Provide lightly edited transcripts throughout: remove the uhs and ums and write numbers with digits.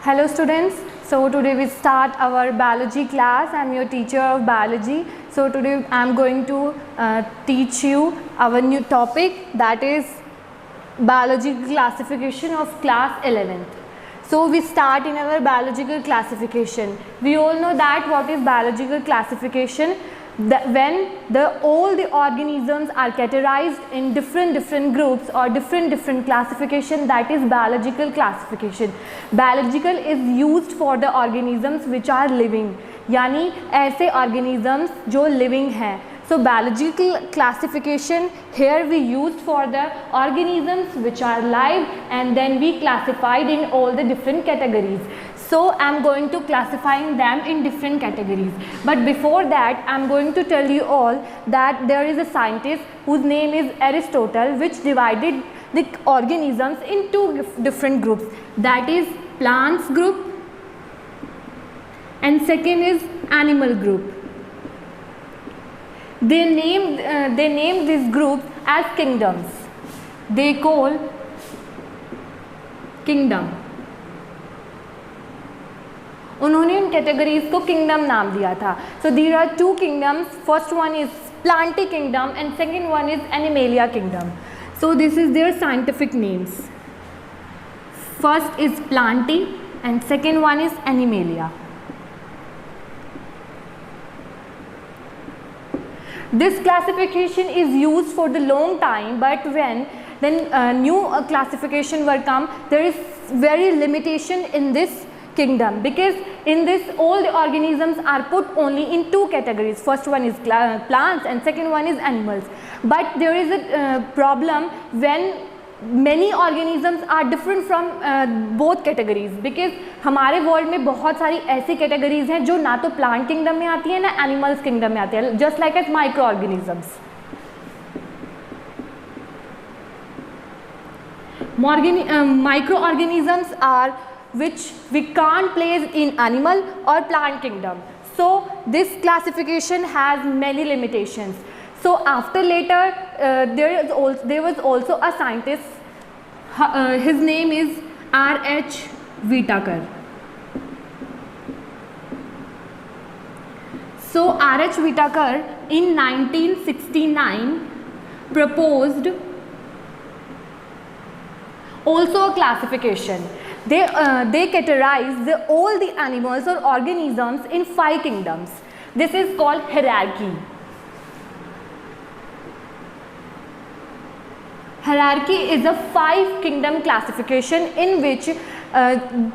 Hello students, so today we start our biology class. I am your teacher of biology. So today I am going to teach you our new topic, that is biological classification of class 11th. So we start in our biological classification. We all know that what is biological classification. When all the organisms are categorized in different groups or different classification, that is biological classification. Biological is used for the organisms which are living, यानी ऐसे organisms जो living हैं. So biological classification here we used for the organisms which are live, and then we classified in all the different categories. So I am going to classifying them in different categories. But before that, I am going to tell you all that there is a scientist whose name is Aristotle, which divided the organisms in two different groups. That is plants group and second is animal group. They named these groups as kingdoms. They call kingdom. उन्होंने इन categories को kingdom नाम दिया था. So there are two kingdoms. First one is plantae kingdom and second one is animalia kingdom. So this is their scientific names. First is plantae and second one is animalia. This classification is used for the long time, but when new classification were come, there is very limitation in this kingdom, because in this all the organisms are put only in two categories. First one is plants and second one is animals. But there is a problem when many organisms are different from both categories, because हमारे world में बहुत सारी ऐसी categories हैं जो ना तो plant kingdom में आती है ना एनिमल्स किंगडम में आती है, just like as microorganisms. Microorganisms are which we can't place in animal or plant kingdom. So this classification has many limitations. So after later there was also a scientist, his name is R.H. Whitaker. So R.H. Whitaker in 1969 proposed also a classification. They categorize all the animals or organisms in 5 kingdoms. This is called hierarchy. Hierarchy is a 5 kingdom classification in which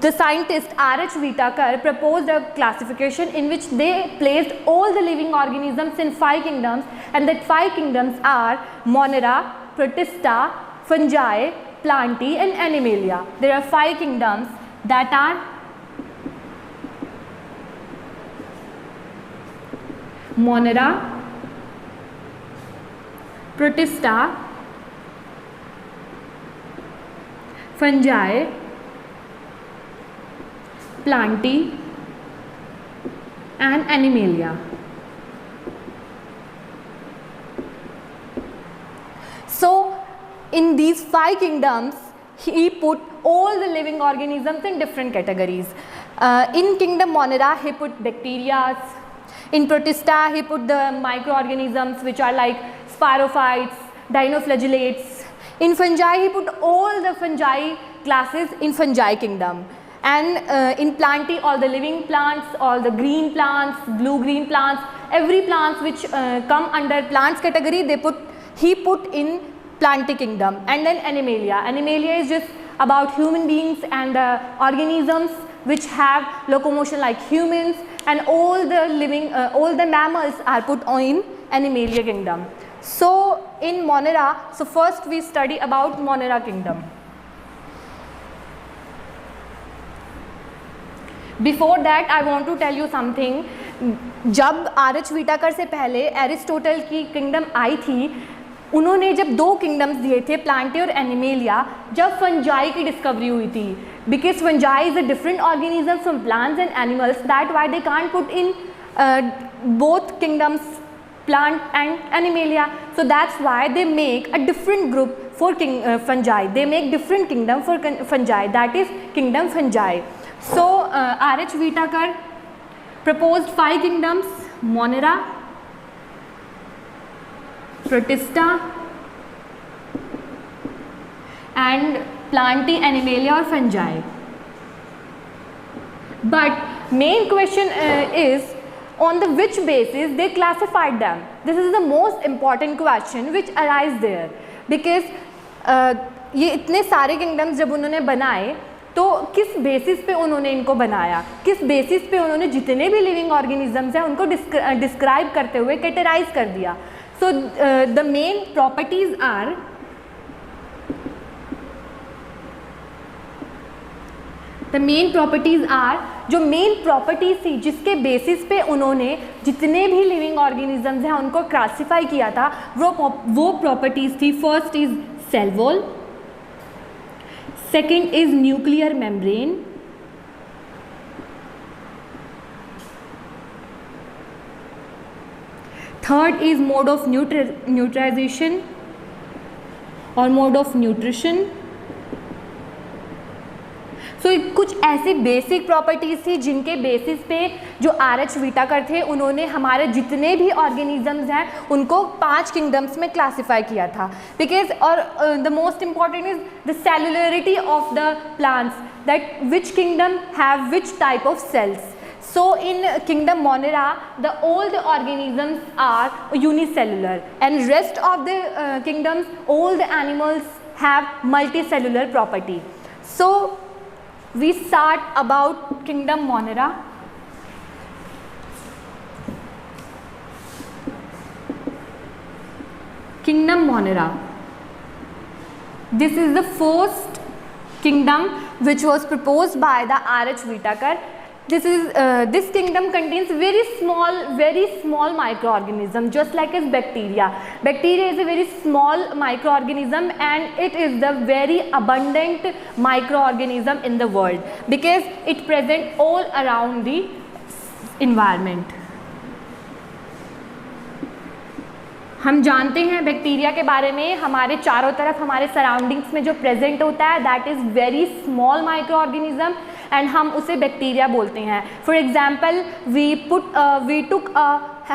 the scientist R.H. Whitaker proposed a classification in which they placed all the living organisms in 5 kingdoms, and that 5 kingdoms are Monera, Protista, Fungi, Plantae and Animalia. There are 5 kingdoms that are Monera, Protista, Fungi, Plantae and Animalia. So in these 5 kingdoms, he put all the living organisms in different categories. In kingdom Monera, he put bacteria. In Protista, he put the microorganisms which are like spirophytes, dinoflagellates. In fungi, he put all the fungi classes in fungi kingdom. And in Plantae, all the living plants, all the green plants, blue-green plants, every plants which come under plants category, he put in Plantae kingdom. And then Animalia. Animalia is just about human beings and the organisms which have locomotion like humans, and all the living, all the mammals are put in Animalia kingdom. So in Monera, so first we study about Monera kingdom. Before that I want to tell you something. जब R.H. Whitaker से पहले Aristotle की kingdom आई थी, उन्होंने जब 2 kingdoms दिए थे, Plantae और एनिमेलिया, जब फंजाई की डिस्कवरी हुई थी, because fungi is a different organism from plants and animals, that why they can't put in both kingdoms plant and Animalia. So that's why they make a different group for fungi. They make different kingdom for fungi, that is kingdom fungi. So R.H. Whittaker proposed 5 kingdoms: Monera, Protista, and Plantae, Animalia or Fungi. But main question is on the which basis they classified them. This is the most important question which arise there, because ये इतने सारे kingdoms जब उन्होंने बनाए तो किस basis पे उन्होंने इनको बनाया, किस बेसिस पे उन्होंने जितने भी लिविंग ऑर्गेनिजम्स हैं उनको डिस्क्राइब करते हुए कैटेगराइज कर दिया. So the main properties are जो मेन प्रॉपर्टीज थी जिसके बेसिस पे उन्होंने जितने भी लिविंग ऑर्गेनिजम्स हैं उनको क्लासिफाई किया था, वो प्रॉपर्टीज थी. First is cell wall, second is nuclear membrane, third is mode of nutrisation और मोड ऑफ न्यूट्रिशन. तो कुछ ऐसी बेसिक प्रॉपर्टीज़ थी जिनके बेसिस पे जो R.H. Whittaker थे उन्होंने हमारे जितने भी ऑर्गेनिजम्स हैं उनको 5 किंगडम्स में क्लासिफाई किया था. Because or the most important is the cellularity of the plants, that which kingdom have which type of cells. So in kingdom Monera, the all the organisms are unicellular, and rest of the kingdoms, all the animals have multicellular property. So we start about kingdom Monera. Kingdom Monera. This is the first kingdom which was proposed by the R.H. Whittaker. This kingdom contains very small microorganism, just like as bacteria. Bacteria is a very small microorganism, and it is the very abundant microorganism in the world because it present all around the environment. हम जानते हैं bacteria के बारे में, हमारे चारों तरफ हमारे सराउंडिंग्स में जो प्रेजेंट होता है that is very small microorganism and हम उसे बैक्टीरिया बोलते हैं. For example we took a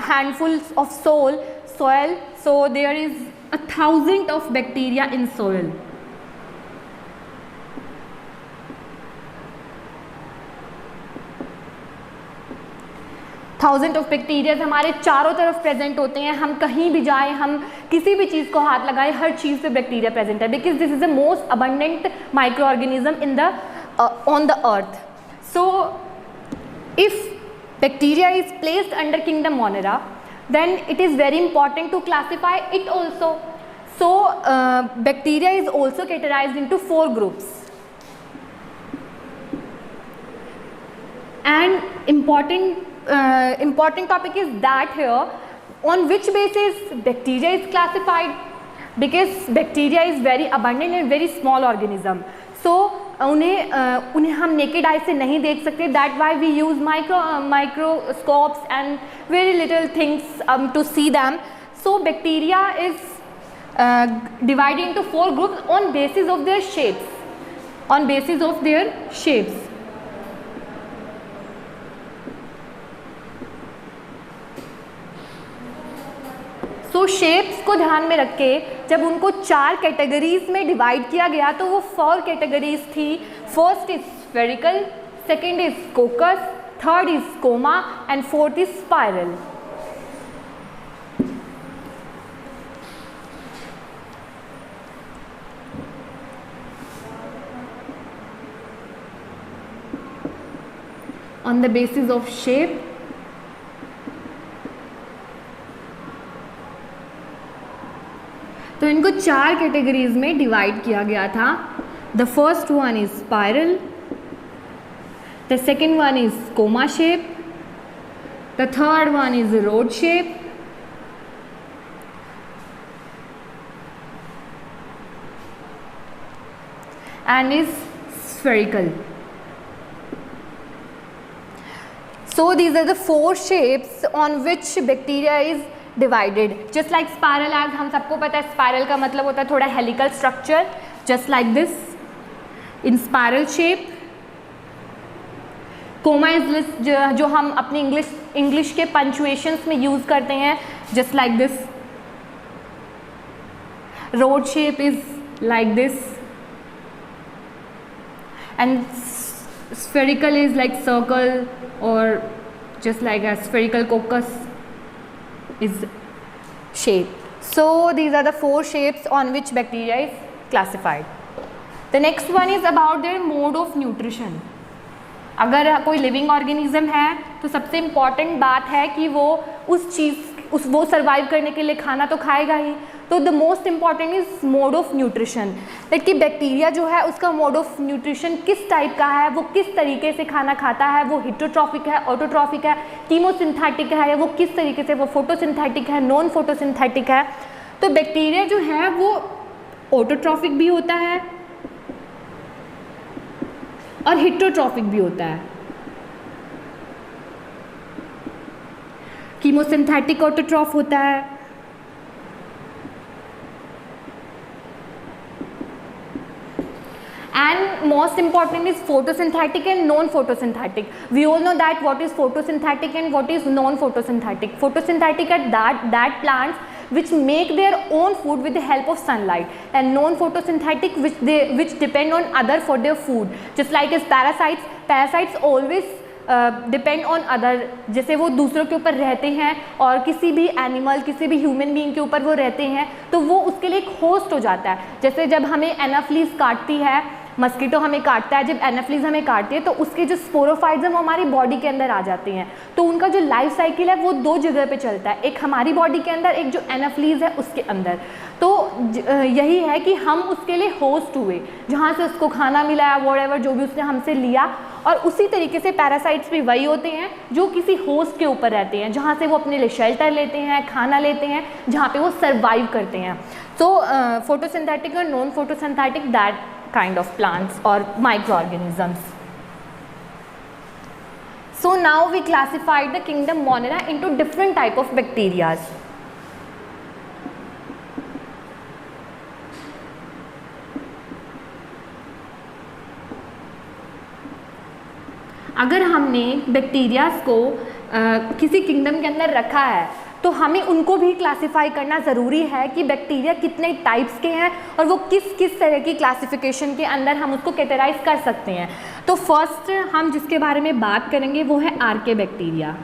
handful of soil, so there is 1,000 of bacteria in soil. Thousand of bacterias हमारे चारों तरफ प्रेजेंट होते हैं. हम कहीं भी जाएं, हम किसी भी चीज़ को हाथ लगाएं, हर चीज़ पे बैक्टीरिया प्रेजेंट है because this is the most abundant micro organism in the on the earth. So if bacteria is placed under kingdom Monera then it is very important to classify it also. So bacteria is also categorized into 4 groups, and important topic is that here on which basis bacteria is classified, because bacteria is very abundant and very small organism. So उन्हें हम naked eye से नहीं देख सकते. That why we use microscopes and very little things to see them. So bacteria is divided into 4 groups on basis of their shapes. So shapes को ध्यान में रख के जब उनको 4 कैटेगरीज में डिवाइड किया गया तो वो 4 कैटेगरीज थी. First is spherical, second is coccus, third is comma and fourth is spiral. On the basis of shape, तो इनको 4 कैटेगरीज में डिवाइड किया गया था. The first one is spiral, the second one is comma shape, the third one is rod shape, and is spherical. So these are the 4 shapes on which bacteria is divided. Just like spiral, as हम सबको पता है spiral का मतलब होता है थोड़ा helical structure, just like this in spiral shape. Comma is जो हम अपनी इंग्लिश के पंचुएशंस में यूज़ करते हैं, just like this. Rod shape is like this and spherical is like circle or just like a spherical cocos is shape. So these are the 4 shapes on which bacteria is classified. The next one is about their mode of nutrition. अगर कोई living organism है तो सबसे important बात है कि वो वो सर्वाइव करने के लिए खाना तो खाएगा ही. तो the most important is mode of nutrition, that कि बैक्टीरिया जो है उसका मोड ऑफ न्यूट्रिशन किस टाइप का है, वो किस तरीके से खाना खाता है, वो हिटोट्रॉफिक है, ऑटोट्रॉफिक है, कीमोसिंथेटिक है, वो किस तरीके से, वो फोटोसिंथेटिक है, नॉन फोटोसिंथेटिक है. तो बैक्टीरिया जो है वो ऑटोट्रॉफिक भी होता है और हिटोट्रॉफिक भी होता है. कीमोसिंथेटिक ऑटोट्रॉफ होता है, and most important is photosynthetic and non-photosynthetic. We all know that what is photosynthetic and what is non-photosynthetic. Photosynthetic are that plants which make their own food with the help of sunlight, and non-photosynthetic which depend on other for their food, just like as parasites always depend on other. जैसे वो दूसरों के ऊपर रहते हैं और किसी भी एनिमल, किसी भी ह्यूमन बीइंग के ऊपर वो रहते हैं, तो वो उसके लिए एक होस्ट हो जाता है. जैसे जब हमें एनाफ्लीज काटती है, मस्कीटो हमें काटता है, जब एनाफ्लीज हमें काटती है तो उसके जो स्पोरोफाइट्स हैं वो हमारी बॉडी के अंदर आ जाते हैं. तो उनका जो लाइफ साइकिल है वो 2 जगह पे चलता है, एक हमारी बॉडी के अंदर, एक जो एनाफ्लीज है उसके अंदर. तो यही है कि हम उसके लिए होस्ट हुए, जहाँ से उसको खाना मिला, व्हाटएवर जो भी उसने हमसे लिया. और उसी तरीके से पैरासाइट्स भी वही होते हैं जो किसी होस्ट के ऊपर रहते हैं, जहाँ से वो अपने लिए शेल्टर लेते हैं, खाना लेते हैं, जहाँ पे वो सर्वाइव करते हैं. तो फोटोसिंथेटिक और non photosynthetic, that kind of plants or microorganisms. So now we classified the kingdom Monera into different type of bacteria. अगर हमने बैक्टीरियाज को किसी किंगडम के अंदर रखा है तो हमें उनको भी क्लासिफाई करना ज़रूरी है कि बैक्टीरिया कितने टाइप्स के हैं और वो किस किस तरह की क्लासिफिकेशन के अंदर हम उसको कैटेगराइज कर सकते हैं. तो फर्स्ट हम जिसके बारे में बात करेंगे वो है archaebacteria.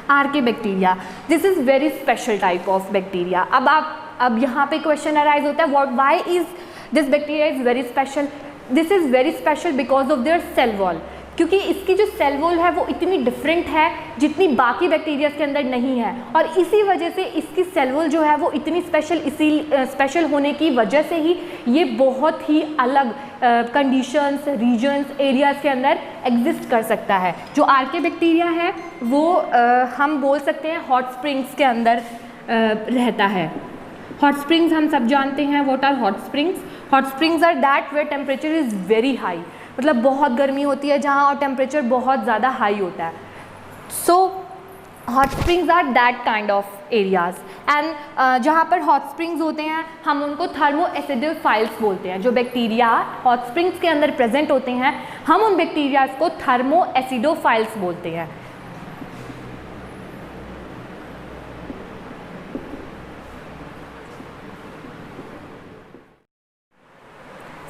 Archaebacteria, this is very special type of bacteria. अब यहाँ पे क्वेश्चन अराइज होता है, why is this bacteria is very special. This is very special because of their cell wall, क्योंकि इसकी जो सेल वॉल है वो इतनी डिफरेंट है जितनी बाकी बैक्टीरिया के अंदर नहीं है. और इसी वजह से इसकी सेल वॉल जो है वो इतनी स्पेशल होने की वजह से ही ये बहुत ही अलग कंडीशंस, रीजन्स, एरियाज़ के अंदर एग्जिस्ट कर सकता है. जो आर्के बैक्टीरिया है वो हम बोल सकते हैं हॉट स्प्रिंग्स के अंदर रहता है. हॉट स्प्रिंग्स हम सब जानते हैं. What are hot springs? Hot springs are that where temperature is very high, मतलब बहुत गर्मी होती है जहाँ और टेम्परेचर बहुत ज़्यादा हाई होता है. So hot springs are that kind of areas. And जहाँ पर हॉट स्प्रिंग्स होते हैं हम उनको थर्मो एसिडोफाइल्स बोलते हैं. जो बैक्टीरिया हॉट स्प्रिंग्स के अंदर प्रेजेंट होते हैं हम उन बैक्टीरियाज को थर्मो एसिडोफाइल्स बोलते हैं.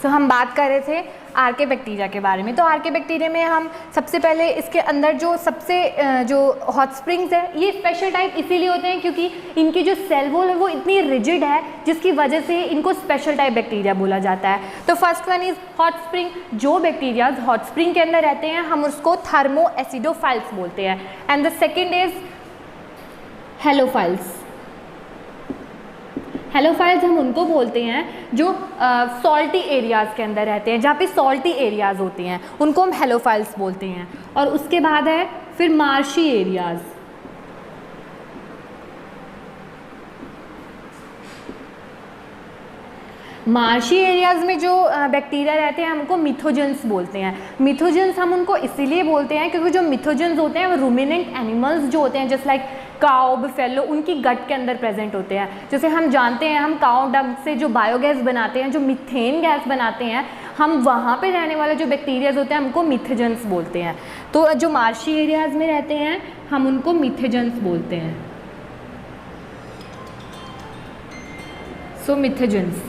तो हम बात कर रहे थे आर्के बैक्टीरिया के बारे में. तो आर्के बैक्टीरिया में हम सबसे पहले इसके अंदर जो हॉट स्प्रिंग्स है ये स्पेशल टाइप इसीलिए होते हैं क्योंकि इनकी जो सेल वॉल है वो इतनी रिजिड है जिसकी वजह से इनको स्पेशल टाइप बैक्टीरिया बोला जाता है. तो first one is hot spring. जो बैक्टीरिया हॉट स्प्रिंग के अंदर रहते हैं हम उसको थर्मो एसिडोफाइल्स बोलते हैं. And the second is halophiles. Halophiles हम उनको बोलते हैं जो सॉल्टी एरियाज़ के अंदर रहते हैं, जहाँ पे सॉल्टी एरियाज़ होते हैं उनको हम हेलोफाइल्स बोलते हैं. और उसके बाद है फिर मार्शी एरियाज़. मार्शी एरियाज़ में जो बैक्टीरिया रहते हैं हम उनको मिथोजेंस बोलते हैं। मिथोजेंस हम उनको इसीलिए बोलते हैं क्योंकि जो मिथोजेंस होते हैं वो रूमिनेंट एनिमल्स जो होते हैं जस्ट लाइक काउ, बफेलो, उनकी गट के अंदर प्रेजेंट होते हैं। जैसे हम जानते हैं हम काउ डंग से जो बायोगैस बनाते हैं, जो मीथेन गैस बनाते हैं, हम वहाँ पे रहने वाले जो बैक्टीरियाज होते हैं हमको मिथोजेंस बोलते हैं। तो जो मार्शी एरियाज़ में रहते हैं हम उनको मिथोजेंस बोलते हैं। सो मिथोजेंस,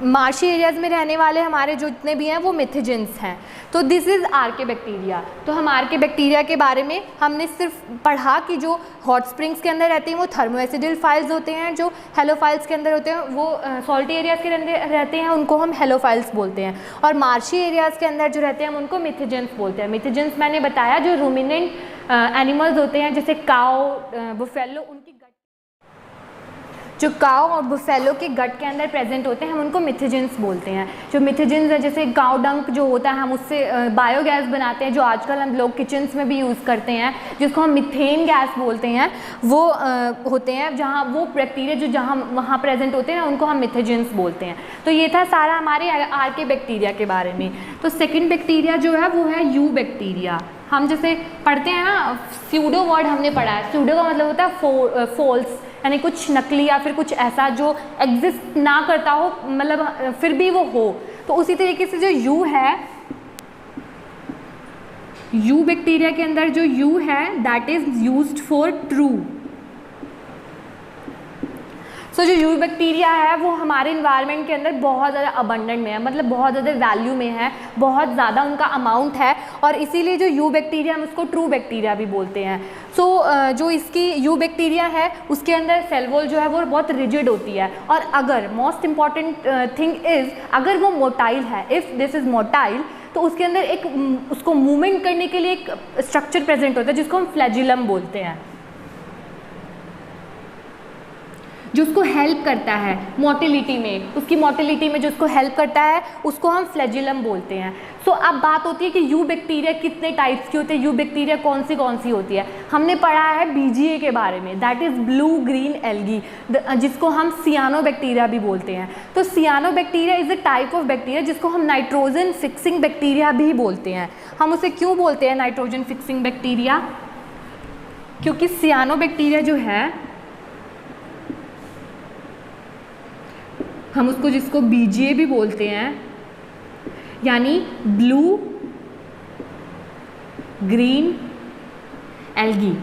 मार्शी एरियाज़ में रहने वाले हमारे जो जितने भी हैं वो मिथोजेंस हैं। तो दिस इज़ आर्के बैक्टीरिया। तो हम आर्के बैक्टीरिया के बारे में हमने सिर्फ पढ़ा कि जो हॉट स्प्रिंग्स के अंदर रहते हैं वो थर्मोएसिडल फाइल्स होते हैं, जो हेलोफाइल्स के अंदर होते हैं वो सॉल्टी एरियाज़ के अंदर रहते हैं, उनको हम हेलोफाइल्स बोलते हैं। और मार्शी एरियाज़ के अंदर जो रहते हैं हम उनको मिथोजेंस बोलते हैं। मिथोजेंस मैंने बताया जो रूमिनेंट एनिमल्स होते हैं जैसे काउ, बुफेलो, उनकी जो काउ और बुफेलो के गट के अंदर प्रेजेंट होते हैं हम उनको मिथोजेंस बोलते हैं। जो मिथोजेंस है जैसे काउ डंक जो होता है हम उससे बायोगैस बनाते हैं, जो आजकल हम लोग किचन्स में भी यूज़ करते हैं, जिसको हम मीथेन गैस बोलते हैं, वो होते हैं जहाँ वो बैक्टीरिया जो जहाँ वहाँ प्रेजेंट होते हैं उनको हम मिथोजेंस बोलते हैं। तो ये था सारा हमारे आर्के बैक्टीरिया के बारे में। तो सेकेंड बैक्टीरिया जो है वो है यू बैक्टीरिया। हम जैसे पढ़ते हैं ना, स्यूडो वर्ड हमने पढ़ा है। स्यूडो का मतलब होता है फॉल्स, यानी कुछ नकली या फिर कुछ ऐसा जो एग्जिस्ट ना करता हो, मतलब फिर भी वो हो। तो उसी तरीके से जो यू है, यू बैक्टीरिया के अंदर जो यू है that is used for true. So जो यू बैक्टीरिया है वो हमारे इन्वायरमेंट के अंदर बहुत ज़्यादा अबंडेंट में है, मतलब बहुत ज़्यादा वैल्यू में है, बहुत ज़्यादा उनका अमाउंट है, और इसीलिए जो यू बैक्टीरिया हम उसको ट्रू बैक्टीरिया भी बोलते हैं। सो जो इसकी यू बैक्टीरिया है उसके अंदर सेल वॉल जो है वो बहुत रिजिड होती है, और अगर मोस्ट इम्पॉर्टेंट थिंग इज़ अगर वो मोटाइल है, इफ़ दिस इज़ मोटाइल, तो उसके अंदर एक उसको मूवमेंट करने के लिए एक स्ट्रक्चर प्रेजेंट होता है जिसको हम फ्लैजिलम बोलते हैं, जो उसको हेल्प करता है मोटिलिटी में, उसकी मोटिलिटी में जो उसको हेल्प करता है उसको हम फ्लैजिलम बोलते हैं। सो अब बात होती है कि यू बैक्टीरिया कितने टाइप्स की होती है, यू बैक्टीरिया कौन सी होती है। हमने पढ़ा है बीजीए के बारे में, that is blue green algae, जिसको हम सियानो बैक्टीरिया भी बोलते हैं। तो cyanobacteria is a type of bacteria जिसको हम नाइट्रोजन फिक्सिंग बैक्टीरिया भी बोलते हैं। हम उसे क्यों बोलते हैं नाइट्रोजन फिक्सिंग बैक्टीरिया? क्योंकि सियानो बैक्टीरिया जो है हम उसको जिसको बीजीए भी बोलते हैं, यानी ब्लू ग्रीन एल्गी,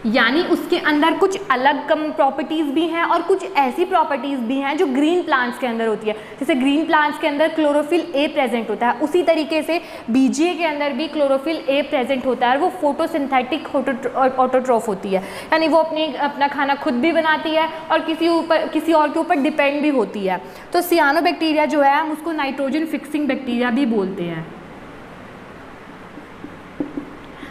यानी उसके अंदर कुछ अलग कम प्रॉपर्टीज़ भी हैं और कुछ ऐसी प्रॉपर्टीज़ भी हैं जो ग्रीन प्लांट्स के अंदर होती है। जैसे ग्रीन प्लांट्स के अंदर क्लोरोफिल ए प्रेजेंट होता है, उसी तरीके से बीजीए के अंदर भी क्लोरोफिल ए प्रेजेंट होता है, और वो फोटोसिंथेटिक ऑटोट्रॉफ होती है, यानी वो अपना खाना खुद भी बनाती है और किसी और के ऊपर डिपेंड भी होती है। तो सियानो बैक्टीरिया जो है हम उसको नाइट्रोजन फिक्सिंग बैक्टीरिया भी बोलते हैं।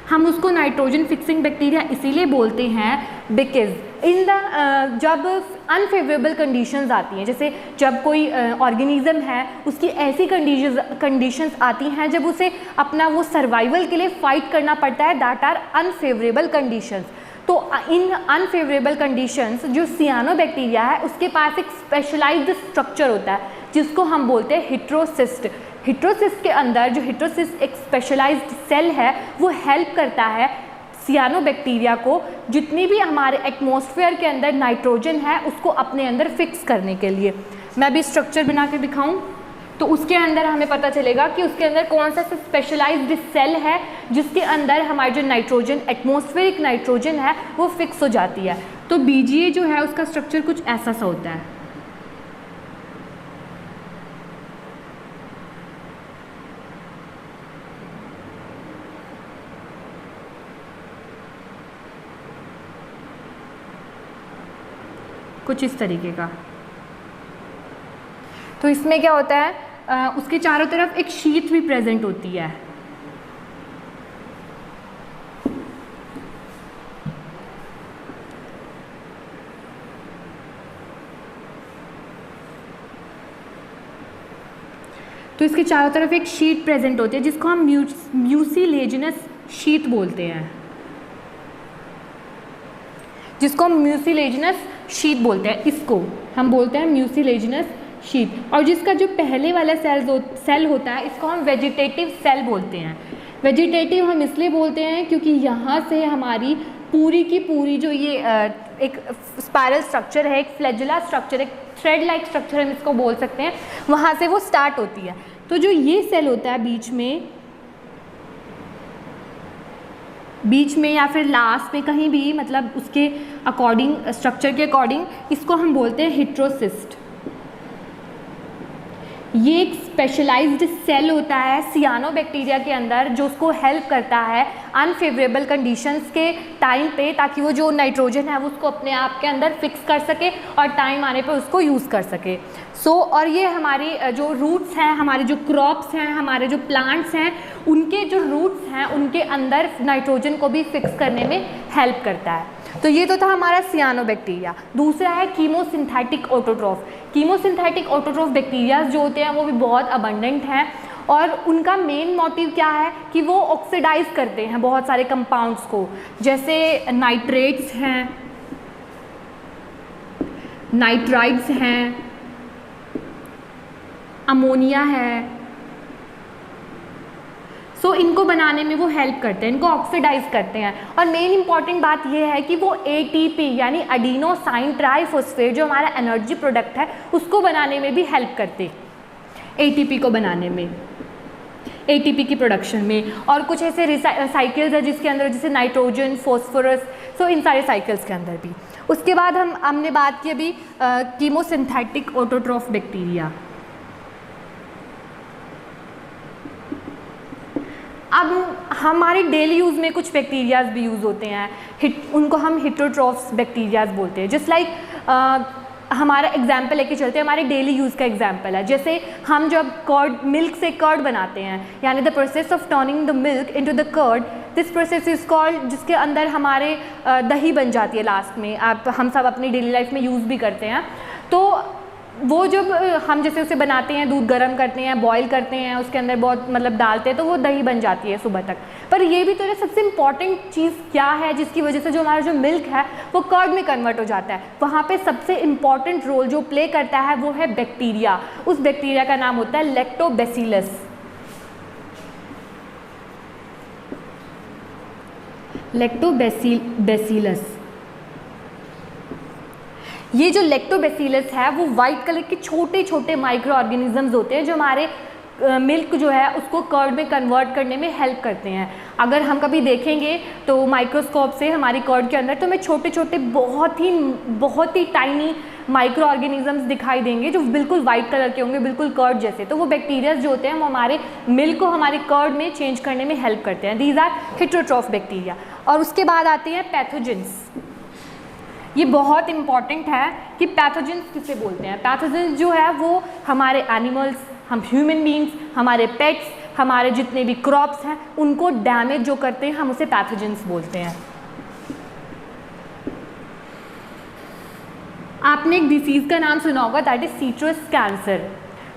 हम उसको नाइट्रोजन फिक्सिंग बैक्टीरिया इसीलिए बोलते हैं बिकॉज इन द जब अनफेवरेबल कंडीशंस आती हैं, जैसे जब कोई ऑर्गेनिज्म है उसकी ऐसी कंडीशंस आती हैं जब उसे अपना वो सर्वाइवल के लिए फाइट करना पड़ता है, दैट आर अनफेवरेबल कंडीशंस। तो इन अनफेवरेबल कंडीशंस जो सियानो बैक्टीरिया है उसके पास एक स्पेशलाइज्ड स्ट्रक्चर होता है जिसको हम बोलते हैं हिट्रोसिस्ट। हिट्रोसिस्ट के अंदर जो हिट्रोसिस्ट एक स्पेशलाइज्ड सेल है वो हेल्प करता है सियानो बैक्टीरिया को जितनी भी हमारे एटमॉस्फेयर के अंदर नाइट्रोजन है उसको अपने अंदर फिक्स करने के लिए। मैं भी स्ट्रक्चर बना के दिखाऊं तो उसके अंदर हमें पता चलेगा कि उसके अंदर कौन सा स्पेशलाइज्ड सेल है जिसके अंदर हमारी जो नाइट्रोजन एटमॉस्फेरिक नाइट्रोजन है वो फिक्स हो जाती है। तो बीजीए जो है उसका स्ट्रक्चर कुछ ऐसा सा होता है। कुछ इस तरीके का। तो इसमें क्या होता है, उसके चारों तरफ एक शीट भी प्रेजेंट होती है। तो इसके चारों तरफ एक शीट प्रेजेंट होती है जिसको हम म्यूसिलेजिनस शीट बोलते हैं, जिसको हम म्यूसिलेजिनस शीट बोलते हैं इसको। हम बोलते हैं म्यूसिलेजिनस शीट। और जिसका जो पहले वाला सेल होता है इसको हम वेजिटेटिव सेल बोलते हैं। वेजिटेटिव हम इसलिए बोलते हैं क्योंकि यहाँ से हमारी पूरी की पूरी जो ये एक स्पाइरल स्ट्रक्चर है, एक फ्लैजुला स्ट्रक्चर, एक थ्रेड लाइक स्ट्रक्चर हम इसको बोल सकते हैं, वहाँ से वो स्टार्ट होती है। तो जो ये सेल होता है बीच में या फिर लास्ट में कहीं भी, मतलब उसके अकॉर्डिंग, स्ट्रक्चर के अकॉर्डिंग, इसको हम बोलते हैं हिट्रोसिस्ट। ये एक स्पेशलाइज्ड सेल होता है सियानोबैक्टीरिया के अंदर जो उसको हेल्प करता है अनफेवरेबल कंडीशंस के टाइम पे, ताकि वो जो नाइट्रोजन है वो उसको अपने आप के अंदर फिक्स कर सके और टाइम आने पे उसको यूज़ कर सके। और ये हमारी जो रूट्स हैं, हमारे जो क्रॉप्स हैं, हमारे जो प्लांट्स हैं, उनके जो रूट्स हैं उनके अंदर नाइट्रोजन को भी फिक्स करने में हेल्प करता है। तो ये तो था हमारा सियानोबैक्टीरिया। दूसरा है chemosynthetic autotroph. Chemosynthetic autotroph bacteria जो होते हैं वो भी बहुत अबंडेंट हैं और उनका मेन मोटिव क्या है कि वो ऑक्सीडाइज करते हैं बहुत सारे कंपाउंड्स को, जैसे नाइट्रेट्स हैं, नाइट्राइड्स हैं, अमोनिया है। इनको बनाने में वो हेल्प करते हैं, इनको ऑक्सीडाइज करते हैं। और मेन इंपॉर्टेंट बात ये है कि वो एटीपी यानी एडिनोसाइन ट्राइफॉस्फेट जो हमारा एनर्जी प्रोडक्ट है उसको बनाने में भी हेल्प करते हैं, एटीपी को बनाने में, एटीपी की प्रोडक्शन में। और कुछ ऐसे साइकिल्स है जिसके अंदर, जैसे नाइट्रोजन, फॉस्फोरस, इन सारे साइकिल्स के अंदर भी। उसके बाद हमने बात की अभी कीमोसिंथेटिक ऑटोट्रॉफ बैक्टीरिया। अब हमारे डेली यूज़ में कुछ बैक्टीरियाज भी यूज़ होते हैं, उनको हम हेटेरोट्रॉफ्स बैक्टीरियाज बोलते हैं। जस्ट लाइक हमारा एग्जाम्पल लेके चलते हैं, हमारे डेली यूज़ का एग्जाम्पल है। जैसे हम जब कर्ड, मिल्क से कर्ड बनाते हैं, यानी the process of turning the milk into the curd, this process is called, जिसके अंदर हमारे दही बन जाती है लास्ट में। हम सब अपनी डेली लाइफ में यूज़ भी करते हैं। तो वो जब हम जैसे उसे बनाते हैं, दूध गर्म करते हैं, बॉईल करते हैं, उसके अंदर बहुत मतलब डालते हैं, तो वो दही बन जाती है सुबह तक। पर ये भी तो है, सबसे इम्पॉर्टेंट चीज़ क्या है जिसकी वजह से जो हमारा जो मिल्क है वो कर्ड में कन्वर्ट हो जाता है, वहाँ पे सबसे इम्पॉर्टेंट रोल जो प्ले करता है वो है बैक्टीरिया। उस बैक्टीरिया का नाम होता है लैक्टोबैसिलस। लैक्टोबैसिलस। ये जो लैक्टोबैसिलस है वो वाइट कलर के छोटे छोटे माइक्रो ऑर्गेनिजम्स होते हैं जो हमारे मिल्क जो है उसको कर्ड में कन्वर्ट करने में हेल्प करते हैं। अगर हम कभी देखेंगे तो माइक्रोस्कोप से हमारी कर्ड के अंदर तो हमें छोटे छोटे बहुत ही टाइनी माइक्रो ऑर्गेनिजम्स दिखाई देंगे जो बिल्कुल वाइट कलर के होंगे, बिल्कुल कर्ड जैसे। तो वो बैक्टीरिया जो होते हैं वो हमारे मिल्क को हमारे कर्ड में चेंज करने में हेल्प करते हैं। These are heterotroph bacteria. और उसके बाद आते हैं पैथोजेंस। ये बहुत इंपॉर्टेंट है कि पैथोजेंस किसे बोलते हैं। पैथोजेंस जो है वो हमारे एनिमल्स, हम ह्यूमन बींग्स, हमारे पेट्स, हमारे जितने भी क्रॉप्स हैं उनको डैमेज जो करते हैं हम उसे पैथोजेंस बोलते हैं। आपने एक डिसीज़ का नाम सुना होगा, that is citrus cancer.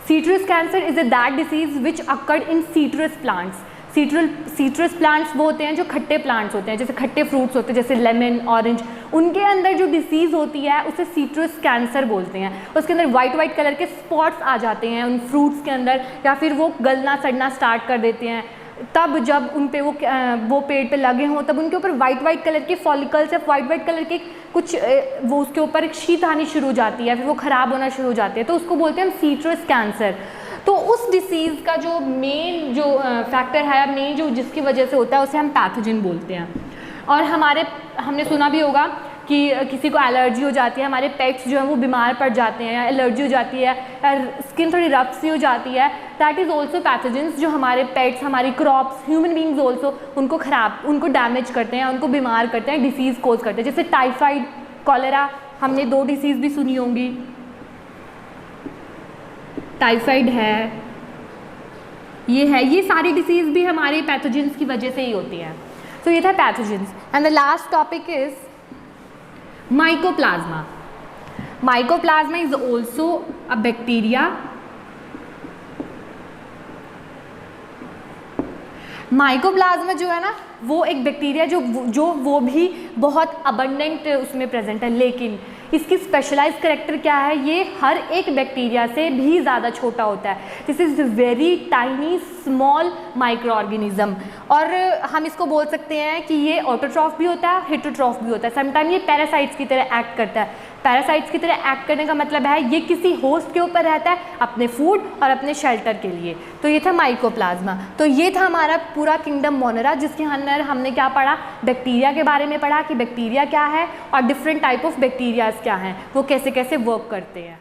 Citrus cancer is a that disease which occurred in citrus plants. Citrus plants वो होते हैं जो खट्टे प्लांट्स होते हैं, जैसे खट्टे फ्रूट्स होते हैं जैसे लेमन, ऑरेंज, उनके अंदर जो डिसीज़ होती है उसे सीट्रस कैंसर बोलते हैं। उसके अंदर वाइट कलर के स्पॉट्स आ जाते हैं उन फ्रूट्स के अंदर, या फिर वो गलना सड़ना स्टार्ट कर देते हैं। तब जब उन पे वो पेड़ पे लगे हों तब उनके ऊपर वाइट कलर के फॉलिकल्स या वाइट कलर के कुछ वो उसके ऊपर एक शीत आनी शुरू हो जाती है, फिर वो ख़राब होना शुरू हो जाती है, तो उसको बोलते हैं हम सीट्रस कैंसर। तो उस डिसीज़ का जो मेन जो फैक्टर है, मेन जो जिसकी वजह से होता है उसे हम पैथोजन बोलते हैं। और हमने सुना भी होगा कि किसी को एलर्जी हो जाती है, हमारे पेट्स जो हैं वो बीमार पड़ जाते हैं, या एलर्जी हो जाती है, या स्किन थोड़ी रफ सी हो जाती है, दैट इज़ ऑल्सो पैथोजेंस जो हमारे पेट्स, हमारी क्रॉप्स, ह्यूमन बींग्स ऑल्सो उनको डैमेज करते हैं, उनको बीमार करते हैं, डिसीज़ कोज करते हैं। जैसे टाइफाइड, कॉलेरा, हमने 2 डिसीज़ भी सुनी होंगी। टाइफाइड है, ये सारी डिसीज़ भी हमारे पैथोजेंस की वजह से ही होती हैं। तो ये था pathogens. And the last topic is mycoplasma. Mycoplasma is also a bacteria. Mycoplasma जो है ना वो एक बैक्टीरिया जो वो भी बहुत अबंडेंट उसमें प्रेजेंट है, लेकिन इसकी स्पेशलाइज कैरेक्टर क्या है, ये हर एक बैक्टीरिया से भी ज़्यादा छोटा होता है। This is very tiny small micro organism. और हम इसको बोल सकते हैं कि ये ऑटोट्रॉफ भी होता है, हेटरोट्रॉफ भी होता है। समटाइम ये पैरासाइट्स की तरह एक्ट करता है। पैरासाइट्स की तरह एक्ट करने का मतलब है ये किसी होस्ट के ऊपर रहता है अपने फूड और अपने शेल्टर के लिए। तो ये था माइकोप्लाज्मा। तो ये था हमारा पूरा किंगडम मोनेरा, जिसके अंदर हमने क्या पढ़ा, बैक्टीरिया के बारे में पढ़ा कि बैक्टीरिया क्या है और डिफरेंट टाइप ऑफ बैक्टीरियाज क्या हैं, वो कैसे कैसे वर्क करते हैं।